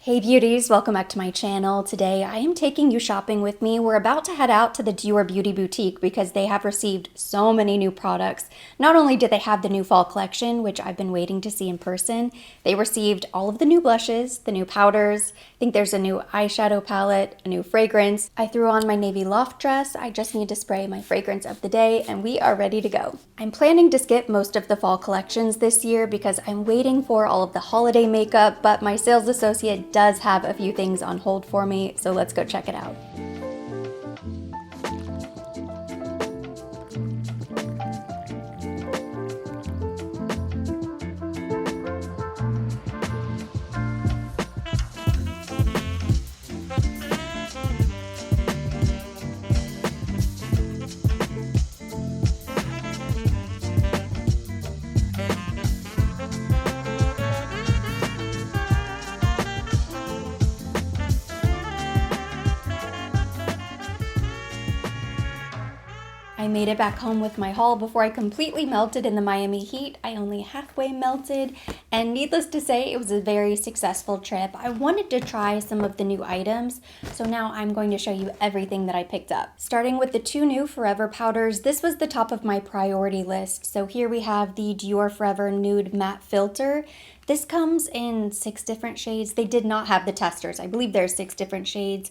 Hey beauties, welcome back to my channel. Today I am taking you shopping with me. We're about to head out to the Dior Beauty Boutique because they have received so many new products. Not only did they have the new fall collection, which I've been waiting to see in person, they received all of the new blushes, the new powders. I think there's a new eyeshadow palette, a new fragrance. I threw on my navy loft dress. I just need to spray my fragrance of the day and we are ready to go. I'm planning to skip most of the fall collections this year because I'm waiting for all of the holiday makeup, but my sales associate does have a few things on hold for me, so let's go check it out. I made it back home with my haul before I completely melted in the Miami heat. I only halfway melted, and needless to say, it was a very successful trip. I wanted to try some of the new items, so now I'm going to show you everything that I picked up. Starting with the two new Forever powders, this was the top of my priority list. So here we have the Dior Forever Nude Matte Filter. This comes in 6 different shades. They did not have the testers. I believe there's 6 different shades.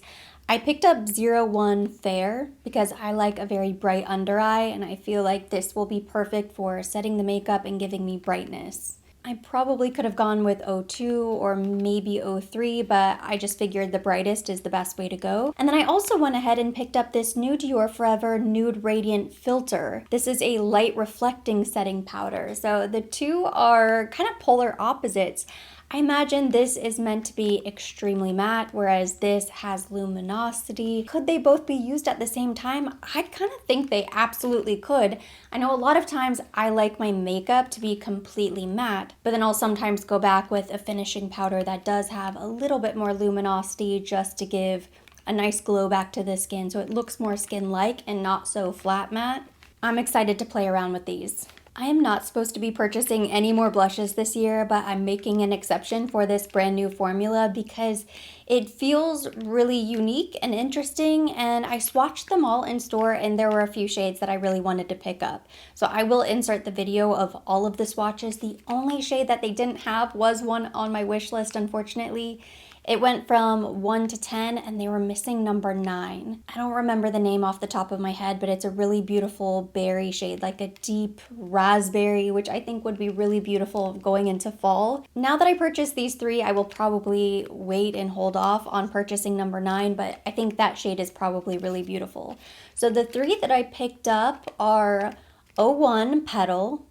I picked up 01 Fair because I like a very bright under eye, and I feel like this will be perfect for setting the makeup and giving me brightness. I probably could have gone with 02 or maybe 03, but I just figured the brightest is the best way to go. And then I also went ahead and picked up this new Dior Forever Nude Radiant Filter. This is a light reflecting setting powder. So the two are kind of polar opposites. I imagine this is meant to be extremely matte, whereas this has luminosity. Could they both be used at the same time? I kind of think they absolutely could. I know a lot of times I like my makeup to be completely matte, but then I'll sometimes go back with a finishing powder that does have a little bit more luminosity just to give a nice glow back to the skin so it looks more skin-like and not so flat matte. I'm excited to play around with these. I am not supposed to be purchasing any more blushes this year, but I'm making an exception for this brand new formula because it feels really unique and interesting, and I swatched them all in store and there were a few shades that I really wanted to pick up. So I will insert the video of all of the swatches. The only shade that they didn't have was one on my wish list, unfortunately. It went from 1 to 10 and they were missing number 9. I don't remember the name off the top of my head, but it's a really beautiful berry shade, like a deep raspberry, which I think would be really beautiful going into fall. Now that I purchased these 3, I will probably wait and hold off on purchasing number 9, but I think that shade is probably really beautiful. So the 3 that I picked up are 01 Petal,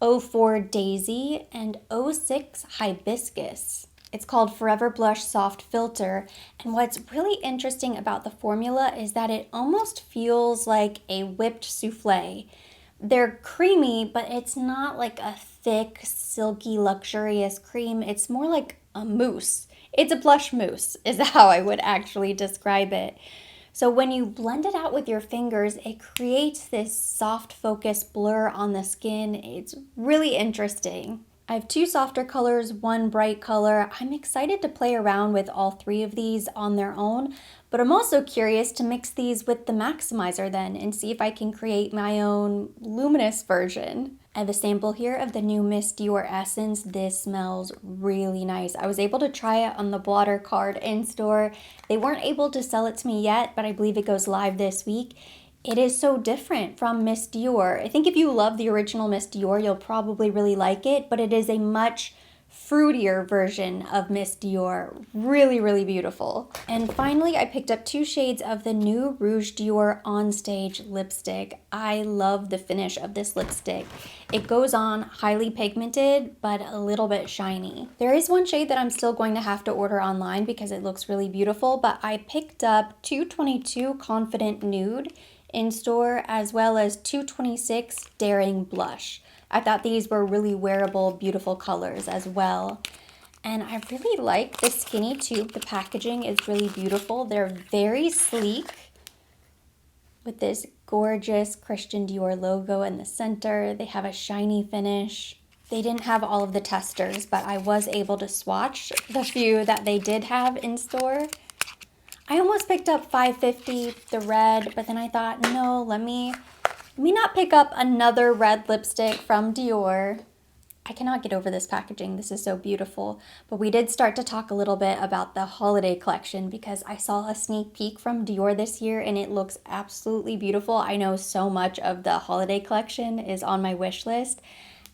04 Daisy, and 06 Hibiscus. It's called Forever Blush Soft Filter, and what's really interesting about the formula is that it almost feels like a whipped souffle. They're creamy, but it's not like a thick, silky, luxurious cream. It's more like a mousse. It's a blush mousse is how I would actually describe it. So when you blend it out with your fingers, it creates this soft focus blur on the skin. It's really interesting. I have 2 softer colors, 1 bright color. I'm excited to play around with all 3 of these on their own, but I'm also curious to mix these with the maximizer then and see if I can create my own luminous version. I have a sample here of the new Miss Dior Essence. This smells really nice. I was able to try it on the blotter card in store. They weren't able to sell it to me yet, but I believe it goes live this week. It is so different from Miss Dior. I think if you love the original Miss Dior, you'll probably really like it, but it is a much fruitier version of Miss Dior. Really, really beautiful. And finally, I picked up 2 shades of the new Rouge Dior OnStage lipstick. I love the finish of this lipstick. It goes on highly pigmented, but a little bit shiny. There is one shade that I'm still going to have to order online because it looks really beautiful, but I picked up 222 Confident Nude in store, as well as 226 Daring Blush. I thought these were really wearable, beautiful colors as well. And I really like the skinny tube. The packaging is really beautiful. They're very sleek with this gorgeous Christian Dior logo in the center. They have a shiny finish. They didn't have all of the testers, but I was able to swatch the few that they did have in store. I almost picked up 550, the red, but then I thought, no, let me not pick up another red lipstick from Dior. I cannot get over this packaging. This is so beautiful. But we did start to talk a little bit about the holiday collection because I saw a sneak peek from Dior this year and it looks absolutely beautiful. I know so much of the holiday collection is on my wish list.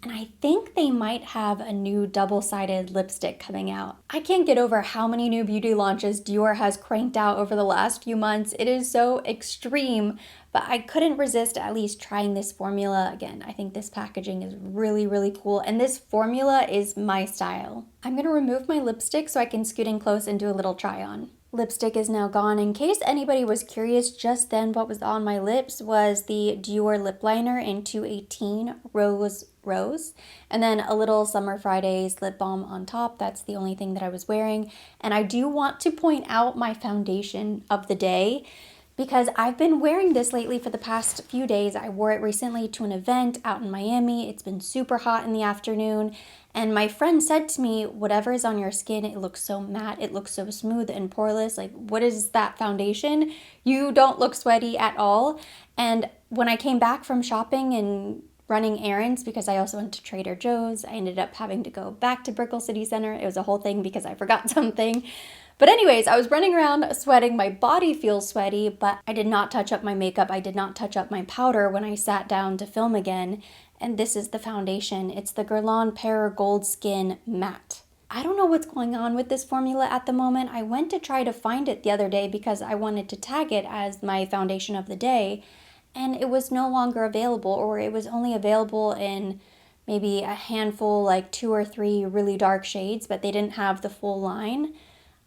And I think they might have a new double-sided lipstick coming out. I can't get over how many new beauty launches Dior has cranked out over the last few months. It is so extreme, but I couldn't resist at least trying this formula again. I think this packaging is really, really cool, and this formula is my style. I'm gonna remove my lipstick so I can scoot in close and do a little try on. Lipstick is now gone. In case anybody was curious, just then what was on my lips was the Dior lip liner in 218 Rose, and then a little Summer Fridays lip balm on top. That's the only thing that I was wearing. And I do want to point out my foundation of the day because I've been wearing this lately for the past few days. I wore it recently to an event out in Miami. It's been super hot in the afternoon. And my friend said to me, whatever is on your skin, it looks so matte, it looks so smooth and poreless. Like, what is that foundation? You don't look sweaty at all. And when I came back from shopping and running errands, because I also went to Trader Joe's, I ended up having to go back to Brickell City Center. It was a whole thing because I forgot something. But anyways, I was running around sweating. My body feels sweaty, but I did not touch up my makeup. I did not touch up my powder when I sat down to film again. And this is the foundation. It's the Guerlain Pear Gold Skin Matte. I don't know what's going on with this formula at the moment. I went to try to find it the other day because I wanted to tag it as my foundation of the day, and it was no longer available, or it was only available in maybe a handful, like 2 or 3 really dark shades, but they didn't have the full line.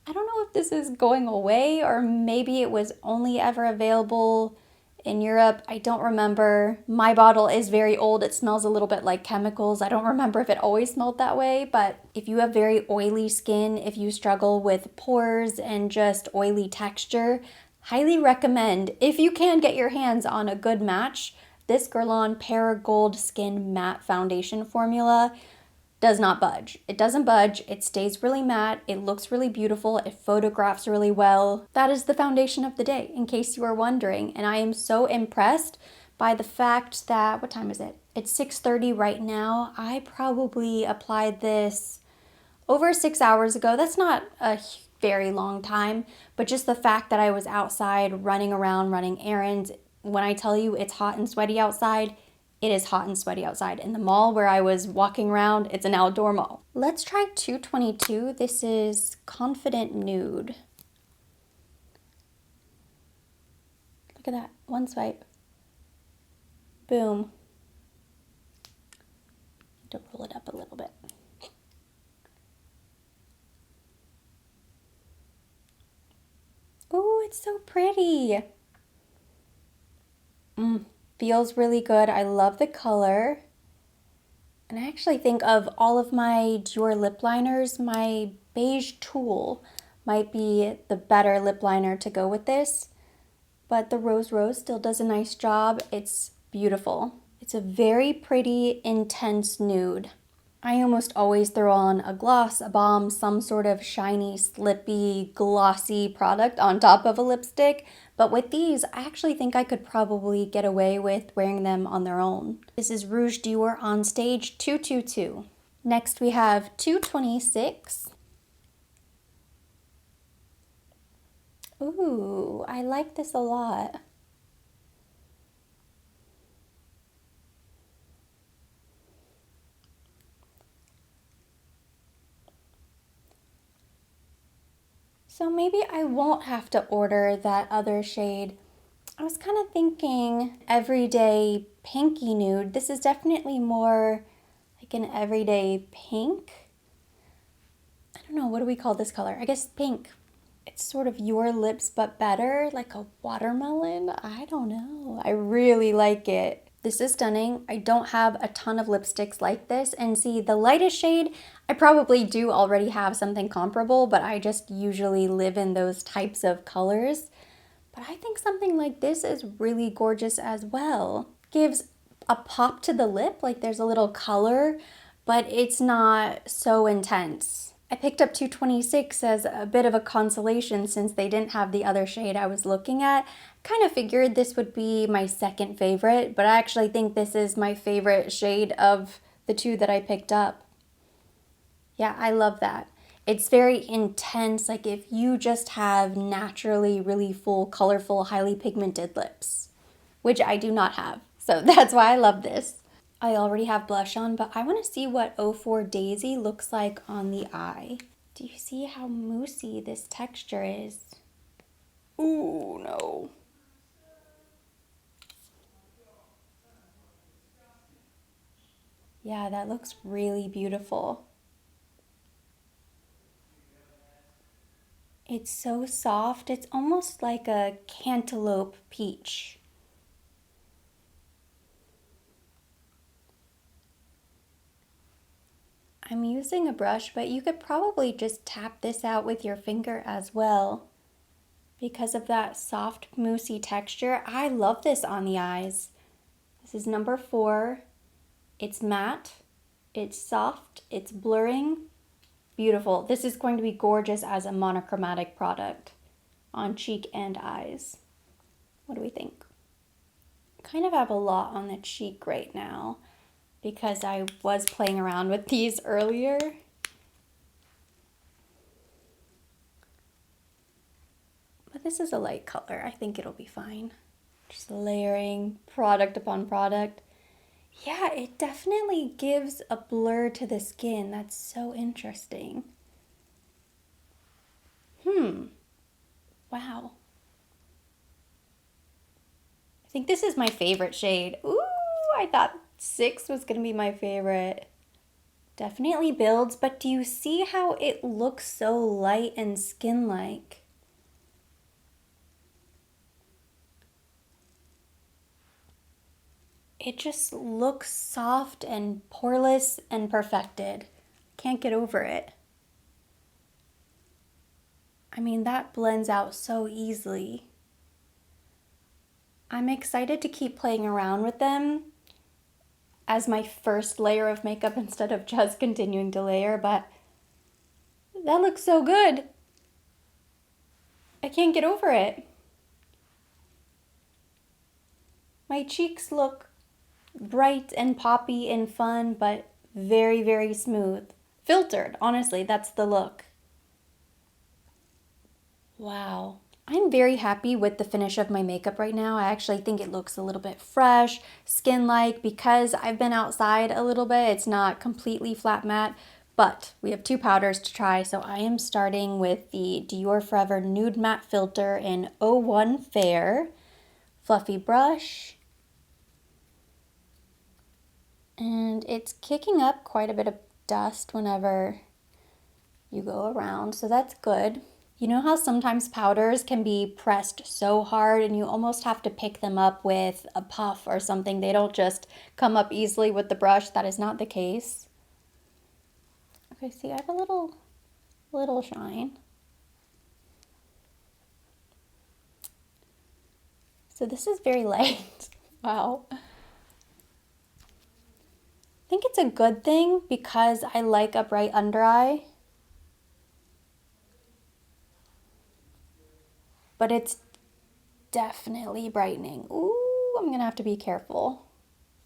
I don't know if this is going away or maybe it was only ever available in Europe. I don't remember. My bottle is very old. It smells a little bit like chemicals. I don't remember if it always smelled that way, but if you have very oily skin, if you struggle with pores and just oily texture, highly recommend, if you can get your hands on a good match, this Guerlain Pear Gold Skin Matte Foundation formula does not budge. It doesn't budge. It stays really matte. It looks really beautiful. It photographs really well. That is the foundation of the day, in case you were wondering. And I am so impressed by the fact that, what time is it? It's 6:30 right now. I probably applied this over 6 hours ago. That's not a very long time, but just the fact that I was outside running around, running errands. When I tell you it's hot and sweaty outside, it is hot and sweaty outside. In the mall where I was walking around, it's an outdoor mall. Let's try 222. This is Confident Nude. Look at that, one swipe. Boom. To roll it up a little bit. Ooh, it's so pretty. Feels really good. I love the color. And I actually think of all of my Dior lip liners, my Beige Tulle might be the better lip liner to go with this. But the Rose still does a nice job. It's beautiful. It's a very pretty, intense nude. I almost always throw on a gloss, a balm, some sort of shiny, slippy, glossy product on top of a lipstick. But with these, I actually think I could probably get away with wearing them on their own. This is Rouge Dior OnStage 222. Next we have 226. Ooh, I like this a lot. So maybe I won't have to order that other shade. I was kind of thinking everyday pinky nude. This is definitely more like an everyday pink. I don't know, what do we call this color? I guess pink. It's sort of Your Lips but better, like a watermelon. I don't know. I really like it. This is stunning. I don't have a ton of lipsticks like this, and see, the lightest shade, I probably do already have something comparable, but I just usually live in those types of colors. But I think something like this is really gorgeous as well. Gives a pop to the lip, like there's a little color, but it's not so intense. I picked up 226 as a bit of a consolation since they didn't have the other shade I was looking at. Kind of figured this would be my second favorite, but I actually think this is my favorite shade of the two that I picked up. Yeah, I love that. It's very intense, like if you just have naturally really full, colorful, highly pigmented lips, which I do not have. So that's why I love this. I already have blush on, but I want to see what 04 Daisy looks like on the eye. Do you see how moussey this texture is? Ooh, no. Yeah, that looks really beautiful. It's so soft. It's almost like a cantaloupe peach. I'm using a brush, but you could probably just tap this out with your finger as well. Because of that soft, moussey texture, I love this on the eyes. This is number 4. It's matte, it's soft, it's blurring. Beautiful. This is going to be gorgeous as a monochromatic product on cheek and eyes. What do we think? Kind of have a lot on the cheek right now because I was playing around with these earlier. But this is a light color. I think it'll be fine. Just layering product upon product. Yeah, it definitely gives a blur to the skin. That's so interesting. Wow. I think this is my favorite shade. Ooh, I thought 6 was going to be my favorite. Definitely builds, but do you see how it looks so light and skin-like? It just looks soft and poreless and perfected. Can't get over it. I mean, that blends out so easily. I'm excited to keep playing around with them as my first layer of makeup instead of just continuing to layer, but that looks so good. I can't get over it. My cheeks look bright and poppy and fun, but very, very smooth. Filtered, honestly, that's the look. Wow. I'm very happy with the finish of my makeup right now. I actually think it looks a little bit fresh, skin-like, because I've been outside a little bit. It's not completely flat matte, but we have 2 powders to try. So I am starting with the Dior Forever Nude Matte Filter in 01 Fair. Fluffy brush. And it's kicking up quite a bit of dust whenever you go around, so that's good. You know how sometimes powders can be pressed so hard and you almost have to pick them up with a puff or something. They don't just come up easily with the brush. That is not the case. Okay, see, I have a little shine. So this is very light. Wow. I think it's a good thing because I like a bright under eye. But it's definitely brightening. Ooh, I'm gonna have to be careful.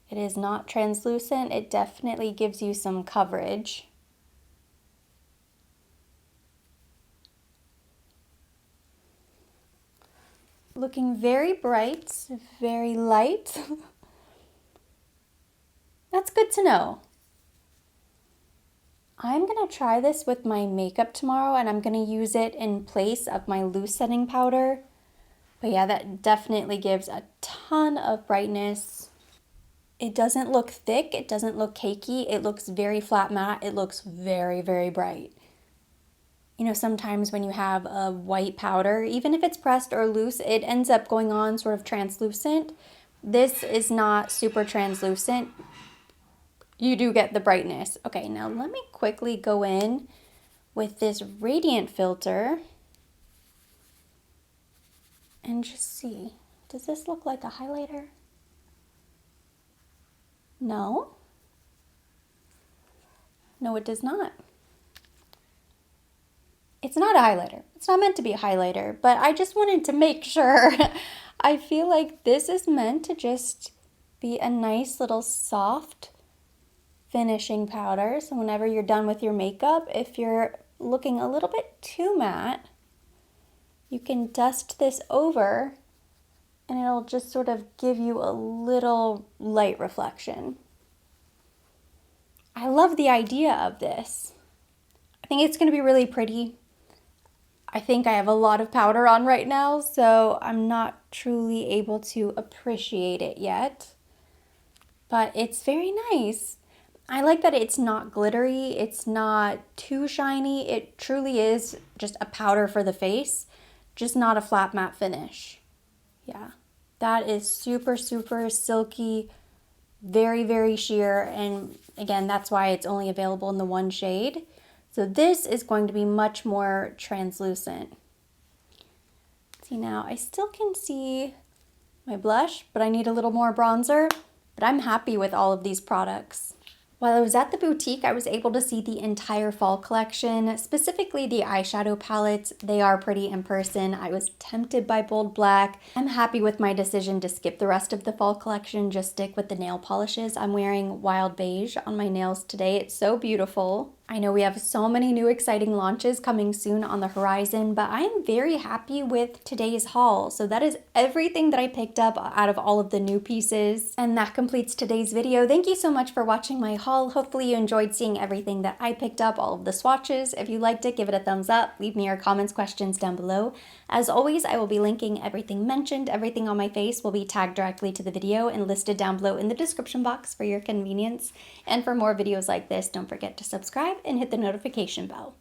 It is not translucent. It definitely gives you some coverage. Looking very bright, very light. That's good to know. I'm gonna try this with my makeup tomorrow and I'm gonna use it in place of my loose setting powder. But yeah, that definitely gives a ton of brightness. It doesn't look thick, it doesn't look cakey, it looks very flat matte, it looks very, very bright. You know, sometimes when you have a white powder, even if it's pressed or loose, it ends up going on sort of translucent. This is not super translucent. You do get the brightness. Okay, now let me quickly go in with this radiant filter and just see. Does this look like a highlighter? No? No, it does not. It's not a highlighter. It's not meant to be a highlighter, but I just wanted to make sure. I feel like this is meant to just be a nice little soft finishing powder. So whenever you're done with your makeup, if you're looking a little bit too matte, you can dust this over and it'll just sort of give you a little light reflection. I love the idea of this. I think it's going to be really pretty. I think I have a lot of powder on right now, so I'm not truly able to appreciate it yet. But it's very nice. I like that it's not glittery, it's not too shiny. It truly is just a powder for the face, just not a flat matte finish. Yeah, that is super, super silky, very, very sheer. And again, that's why it's only available in the one shade. So this is going to be much more translucent. See now, I still can see my blush, but I need a little more bronzer, but I'm happy with all of these products. While I was at the boutique, I was able to see the entire fall collection, specifically the eyeshadow palettes. They are pretty in person. I was tempted by Bold Black. I'm happy with my decision to skip the rest of the fall collection, just stick with the nail polishes. I'm wearing Wild Beige on my nails today. It's so beautiful. I know we have so many new exciting launches coming soon on the horizon, but I am very happy with today's haul. So that is everything that I picked up out of all of the new pieces. And that completes today's video. Thank you so much for watching my haul. Hopefully you enjoyed seeing everything that I picked up, all of the swatches. If you liked it, give it a thumbs up. Leave me your comments, questions down below. As always, I will be linking everything mentioned. Everything on my face will be tagged directly to the video and listed down below in the description box for your convenience. And for more videos like this, don't forget to subscribe and hit the notification bell.